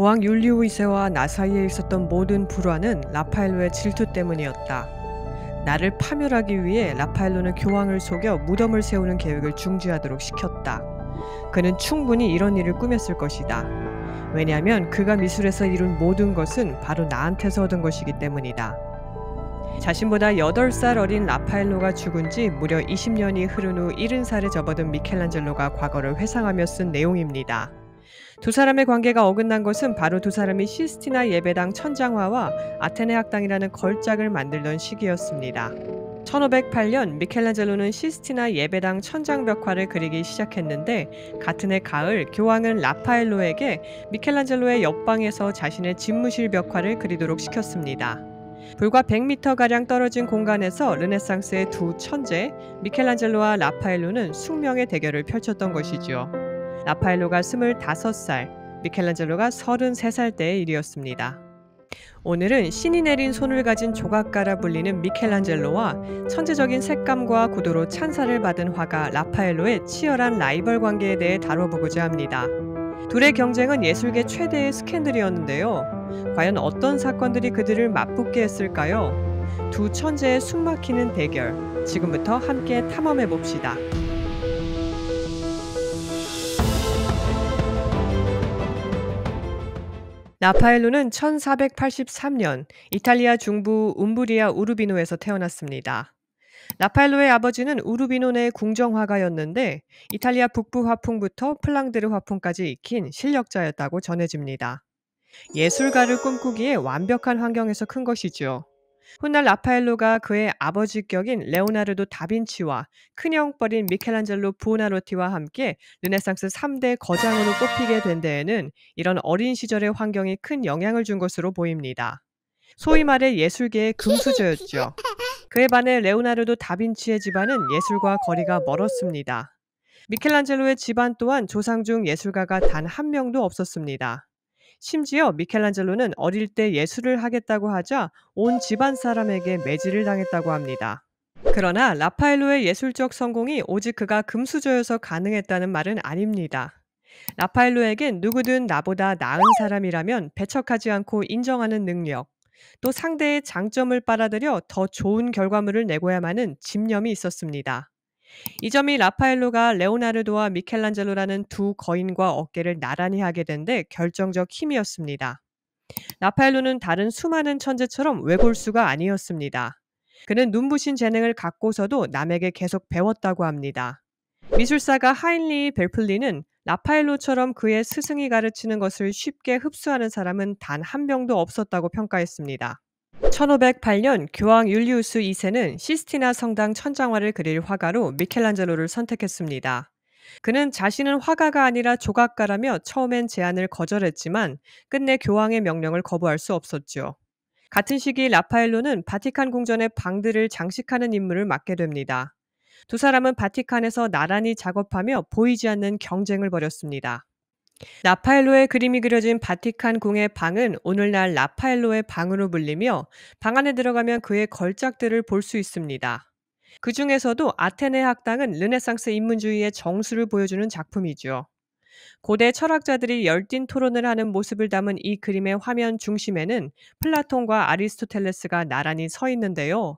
교황 율리오 2세와 나 사이에 있었던 모든 불화는 라파엘로의 질투 때문이었다. 나를 파멸하기 위해 라파엘로는 교황을 속여 무덤을 세우는 계획을 중지하도록 시켰다. 그는 충분히 이런 일을 꾸몄을 것이다. 왜냐하면 그가 미술에서 이룬 모든 것은 바로 나한테서 얻은 것이기 때문이다. 자신보다 8살 어린 라파엘로가 죽은 지 무려 20년이 흐른 후 70살에 접어든 미켈란젤로가 과거를 회상하며 쓴 내용입니다. 두 사람의 관계가 어긋난 것은 바로 두 사람이 시스티나 예배당 천장화와 아테네 학당이라는 걸작을 만들던 시기였습니다. 1508년 미켈란젤로는 시스티나 예배당 천장벽화를 그리기 시작했는데 같은 해 가을 교황은 라파엘로에게 미켈란젤로의 옆방에서 자신의 집무실 벽화를 그리도록 시켰습니다. 불과 100m가량 떨어진 공간에서 르네상스의 두 천재 미켈란젤로와 라파엘로는 숙명의 대결을 펼쳤던 것이죠. 라파엘로가 25살, 미켈란젤로가 33살 때의 일이었습니다. 오늘은 신이 내린 손을 가진 조각가라 불리는 미켈란젤로와 천재적인 색감과 구도로 찬사를 받은 화가 라파엘로의 치열한 라이벌 관계에 대해 다뤄보고자 합니다. 둘의 경쟁은 예술계 최대의 스캔들이었는데요. 과연 어떤 사건들이 그들을 맞붙게 했을까요? 두 천재의 숨막히는 대결, 지금부터 함께 탐험해 봅시다. 라파엘로는 1483년 이탈리아 중부 움브리아 우르비노에서 태어났습니다. 라파엘로의 아버지는 우르비노 내 궁정화가였는데 이탈리아 북부 화풍부터 플랑드르 화풍까지 익힌 실력자였다고 전해집니다. 예술가를 꿈꾸기에 완벽한 환경에서 큰 것이죠. 훗날 라파엘로가 그의 아버지격인 레오나르도 다빈치와 큰형뻘인 미켈란젤로 부오나로티와 함께 르네상스 3대 거장으로 뽑히게 된 데에는 이런 어린 시절의 환경이 큰 영향을 준 것으로 보입니다. 소위 말해 예술계의 금수저였죠. 그에 반해 레오나르도 다빈치의 집안은 예술과 거리가 멀었습니다. 미켈란젤로의 집안 또한 조상 중 예술가가 단 한 명도 없었습니다. 심지어 미켈란젤로는 어릴 때 예술을 하겠다고 하자 온 집안 사람에게 매질을 당했다고 합니다. 그러나 라파엘로의 예술적 성공이 오직 그가 금수저여서 가능했다는 말은 아닙니다. 라파엘로에겐 누구든 나보다 나은 사람이라면 배척하지 않고 인정하는 능력, 또 상대의 장점을 빨아들여 더 좋은 결과물을 내고야만 하는 집념이 있었습니다. 이 점이 라파엘로가 레오나르도와 미켈란젤로라는 두 거인과 어깨를 나란히 하게 된 데 결정적 힘이었습니다. 라파엘로는 다른 수많은 천재처럼 외골수가 아니었습니다. 그는 눈부신 재능을 갖고서도 남에게 계속 배웠다고 합니다. 미술사가 하인리 벨플리는 라파엘로처럼 그의 스승이 가르치는 것을 쉽게 흡수하는 사람은 단 한 명도 없었다고 평가했습니다. 1508년 교황 율리우스 2세는 시스티나 성당 천장화를 그릴 화가로 미켈란젤로를 선택했습니다. 그는 자신은 화가가 아니라 조각가라며 처음엔 제안을 거절했지만 끝내 교황의 명령을 거부할 수 없었죠. 같은 시기 라파엘로는 바티칸 궁전의 방들을 장식하는 임무를 맡게 됩니다. 두 사람은 바티칸에서 나란히 작업하며 보이지 않는 경쟁을 벌였습니다. 라파엘로의 그림이 그려진 바티칸 궁의 방은 오늘날 라파엘로의 방으로 불리며 방 안에 들어가면 그의 걸작들을 볼 수 있습니다. 그 중에서도 아테네 학당은 르네상스 인문주의의 정수를 보여주는 작품이죠. 고대 철학자들이 열띤 토론을 하는 모습을 담은 이 그림의 화면 중심에는 플라톤과 아리스토텔레스가 나란히 서 있는데요.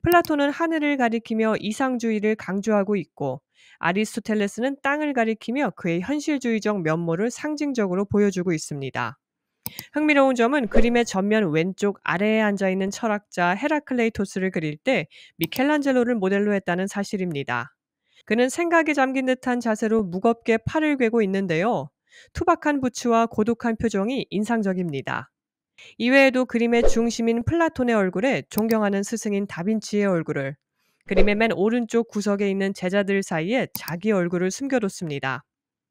플라톤은 하늘을 가리키며 이상주의를 강조하고 있고 아리스토텔레스는 땅을 가리키며 그의 현실주의적 면모를 상징적으로 보여주고 있습니다. 흥미로운 점은 그림의 전면 왼쪽 아래에 앉아있는 철학자 헤라클레이토스를 그릴 때 미켈란젤로를 모델로 했다는 사실입니다. 그는 생각에 잠긴 듯한 자세로 무겁게 팔을 꿰고 있는데요. 투박한 부츠와 고독한 표정이 인상적입니다. 이외에도 그림의 중심인 플라톤의 얼굴에 존경하는 스승인 다빈치의 얼굴을, 그림의 맨 오른쪽 구석에 있는 제자들 사이에 자기 얼굴을 숨겨뒀습니다.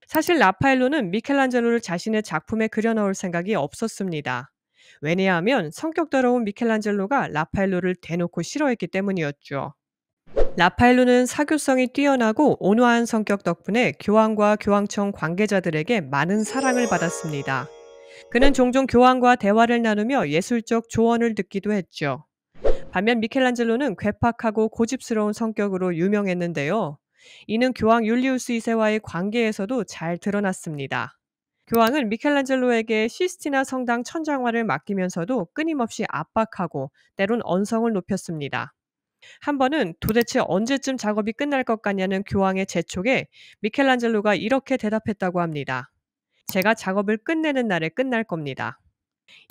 사실 라파엘로는 미켈란젤로를 자신의 작품에 그려넣을 생각이 없었습니다. 왜냐하면 성격 더러운 미켈란젤로가 라파엘로를 대놓고 싫어했기 때문이었죠. 라파엘로는 사교성이 뛰어나고 온화한 성격 덕분에 교황과 교황청 관계자들에게 많은 사랑을 받았습니다. 그는 종종 교황과 대화를 나누며 예술적 조언을 듣기도 했죠. 반면 미켈란젤로는 괴팍하고 고집스러운 성격으로 유명했는데요. 이는 교황 율리우스 2세와의 관계에서도 잘 드러났습니다. 교황은 미켈란젤로에게 시스티나 성당 천장화를 맡기면서도 끊임없이 압박하고 때론 언성을 높였습니다. 한 번은 도대체 언제쯤 작업이 끝날 것 같냐는 교황의 재촉에 미켈란젤로가 이렇게 대답했다고 합니다. 제가 작업을 끝내는 날에 끝날 겁니다.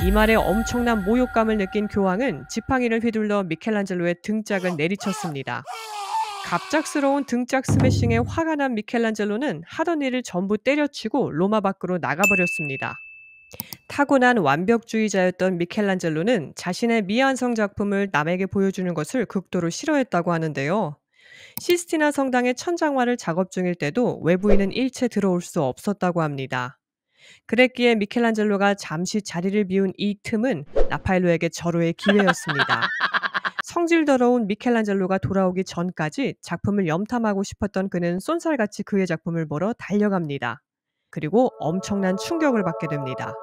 이 말에 엄청난 모욕감을 느낀 교황은 지팡이를 휘둘러 미켈란젤로의 등짝을 내리쳤습니다. 갑작스러운 등짝 스매싱에 화가 난 미켈란젤로는 하던 일을 전부 때려치고 로마 밖으로 나가버렸습니다. 타고난 완벽주의자였던 미켈란젤로는 자신의 미완성 작품을 남에게 보여주는 것을 극도로 싫어했다고 하는데요. 시스티나 성당의 천장화를 작업 중일 때도 외부인은 일체 들어올 수 없었다고 합니다. 그랬기에 미켈란젤로가 잠시 자리를 비운 이 틈은 라파엘로에게 절호의 기회였습니다. 성질 더러운 미켈란젤로가 돌아오기 전까지 작품을 염탐하고 싶었던 그는 쏜살같이 그의 작품을 보러 달려갑니다. 그리고 엄청난 충격을 받게 됩니다.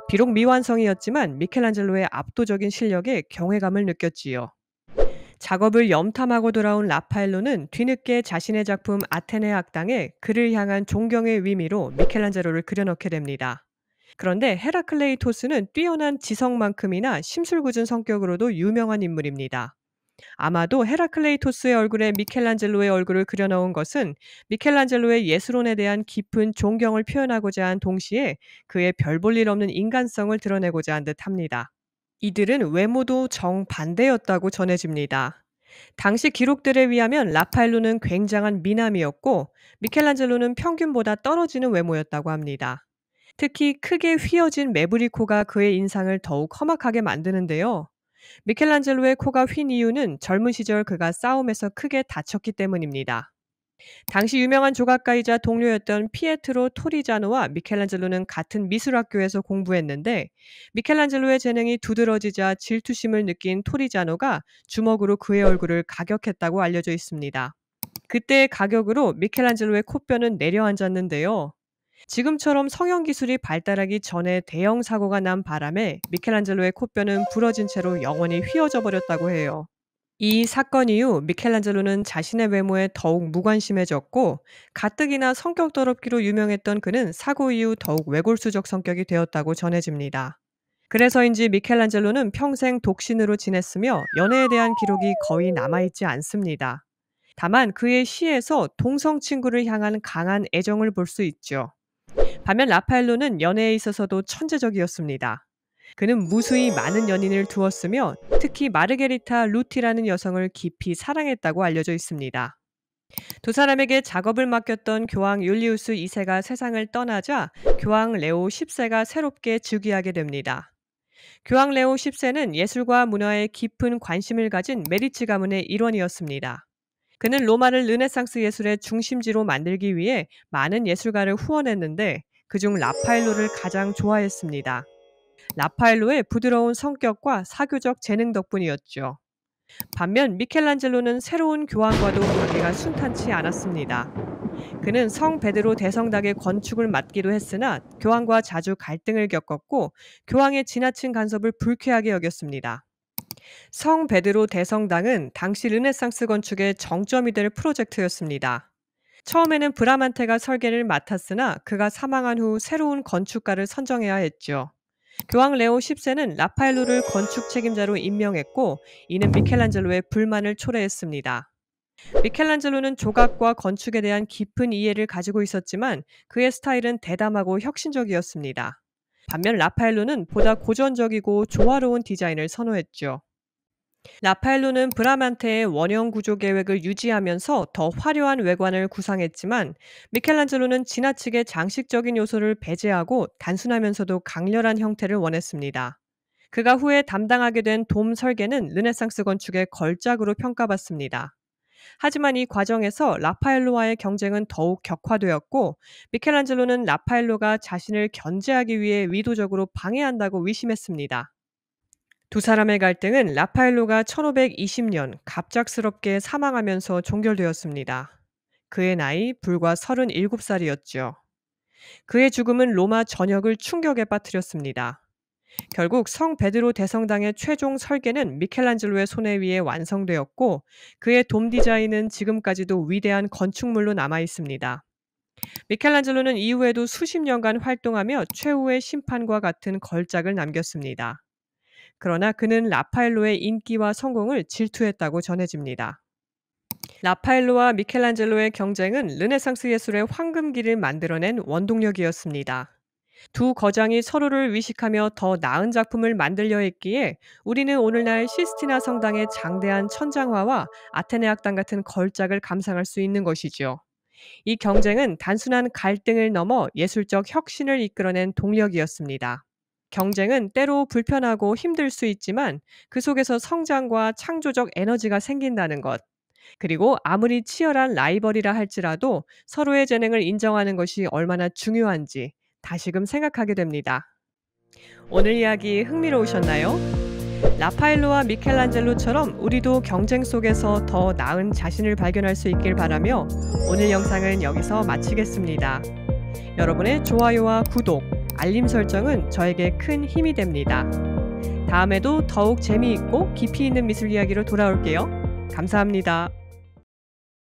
비록 미완성이었지만 미켈란젤로의 압도적인 실력에 경외감을 느꼈지요. 작업을 염탐하고 돌아온 라파엘로는 뒤늦게 자신의 작품 아테네 악당에 그를 향한 존경의 의미로 미켈란젤로를 그려넣게 됩니다. 그런데 헤라클레이토스는 뛰어난 지성만큼이나 심술궂은 성격으로도 유명한 인물입니다. 아마도 헤라클레이토스의 얼굴에 미켈란젤로의 얼굴을 그려넣은 것은 미켈란젤로의 예술론에 대한 깊은 존경을 표현하고자 한 동시에 그의 별 볼 일 없는 인간성을 드러내고자 한 듯합니다. 이들은 외모도 정반대였다고 전해집니다. 당시 기록들에 의하면 라파엘로는 굉장한 미남이었고 미켈란젤로는 평균보다 떨어지는 외모였다고 합니다. 특히 크게 휘어진 매부리 코가 그의 인상을 더욱 험악하게 만드는데요. 미켈란젤로의 코가 휜 이유는 젊은 시절 그가 싸움에서 크게 다쳤기 때문입니다. 당시 유명한 조각가이자 동료였던 피에트로 토리자노와 미켈란젤로는 같은 미술학교에서 공부했는데 미켈란젤로의 재능이 두드러지자 질투심을 느낀 토리자노가 주먹으로 그의 얼굴을 가격했다고 알려져 있습니다. 그때의 가격으로 미켈란젤로의 코뼈는 내려앉았는데요. 지금처럼 성형 기술이 발달하기 전에 대형 사고가 난 바람에 미켈란젤로의 코뼈는 부러진 채로 영원히 휘어져 버렸다고 해요. 이 사건 이후 미켈란젤로는 자신의 외모에 더욱 무관심해졌고 가뜩이나 성격 더럽기로 유명했던 그는 사고 이후 더욱 외골수적 성격이 되었다고 전해집니다. 그래서인지 미켈란젤로는 평생 독신으로 지냈으며 연애에 대한 기록이 거의 남아있지 않습니다. 다만 그의 시에서 동성 친구를 향한 강한 애정을 볼 수 있죠. 반면 라파엘로는 연애에 있어서도 천재적이었습니다. 그는 무수히 많은 연인을 두었으며 특히 마르게리타 루티라는 여성을 깊이 사랑했다고 알려져 있습니다. 두 사람에게 작업을 맡겼던 교황 율리우스 2세가 세상을 떠나자 교황 레오 10세가 새롭게 즉위하게 됩니다. 교황 레오 10세는 예술과 문화에 깊은 관심을 가진 메디치 가문의 일원이었습니다. 그는 로마를 르네상스 예술의 중심지로 만들기 위해 많은 예술가를 후원했는데 그중 라파엘로를 가장 좋아했습니다. 라파엘로의 부드러운 성격과 사교적 재능 덕분이었죠. 반면 미켈란젤로는 새로운 교황과도 관계가 순탄치 않았습니다. 그는 성 베드로 대성당의 건축을 맡기도 했으나 교황과 자주 갈등을 겪었고 교황의 지나친 간섭을 불쾌하게 여겼습니다. 성 베드로 대성당은 당시 르네상스 건축의 정점이 될 프로젝트였습니다. 처음에는 브라만테가 설계를 맡았으나 그가 사망한 후 새로운 건축가를 선정해야 했죠. 교황 레오 10세는 라파엘로를 건축 책임자로 임명했고 이는 미켈란젤로의 불만을 초래했습니다. 미켈란젤로는 조각과 건축에 대한 깊은 이해를 가지고 있었지만 그의 스타일은 대담하고 혁신적이었습니다. 반면 라파엘로는 보다 고전적이고 조화로운 디자인을 선호했죠. 라파엘로는 브라만테의 원형 구조 계획을 유지하면서 더 화려한 외관을 구상했지만 미켈란젤로는 지나치게 장식적인 요소를 배제하고 단순하면서도 강렬한 형태를 원했습니다. 그가 후에 담당하게 된 돔 설계는 르네상스 건축의 걸작으로 평가받습니다. 하지만 이 과정에서 라파엘로와의 경쟁은 더욱 격화되었고 미켈란젤로는 라파엘로가 자신을 견제하기 위해 의도적으로 방해한다고 의심했습니다. 두 사람의 갈등은 라파엘로가 1520년 갑작스럽게 사망하면서 종결되었습니다. 그의 나이 불과 37살이었죠. 그의 죽음은 로마 전역을 충격에 빠뜨렸습니다. 결국 성 베드로 대성당의 최종 설계는 미켈란젤로의 손에 의해 완성되었고 그의 돔 디자인은 지금까지도 위대한 건축물로 남아 있습니다. 미켈란젤로는 이후에도 수십 년간 활동하며 최후의 심판과 같은 걸작을 남겼습니다. 그러나 그는 라파엘로의 인기와 성공을 질투했다고 전해집니다. 라파엘로와 미켈란젤로의 경쟁은 르네상스 예술의 황금기를 만들어낸 원동력이었습니다. 두 거장이 서로를 위식하며 더 나은 작품을 만들려 했기에 우리는 오늘날 시스티나 성당의 장대한 천장화와 아테네 악당 같은 걸작을 감상할 수 있는 것이죠. 이 경쟁은 단순한 갈등을 넘어 예술적 혁신을 이끌어낸 동력이었습니다. 경쟁은 때로 불편하고 힘들 수 있지만 그 속에서 성장과 창조적 에너지가 생긴다는 것, 그리고 아무리 치열한 라이벌이라 할지라도 서로의 재능을 인정하는 것이 얼마나 중요한지 다시금 생각하게 됩니다. 오늘 이야기 흥미로우셨나요? 라파엘로와 미켈란젤로처럼 우리도 경쟁 속에서 더 나은 자신을 발견할 수 있길 바라며 오늘 영상은 여기서 마치겠습니다. 여러분의 좋아요와 구독, 알림 설정은 저에게 큰 힘이 됩니다. 다음에도 더욱 재미있고 깊이 있는 미술 이야기로 돌아올게요. 감사합니다.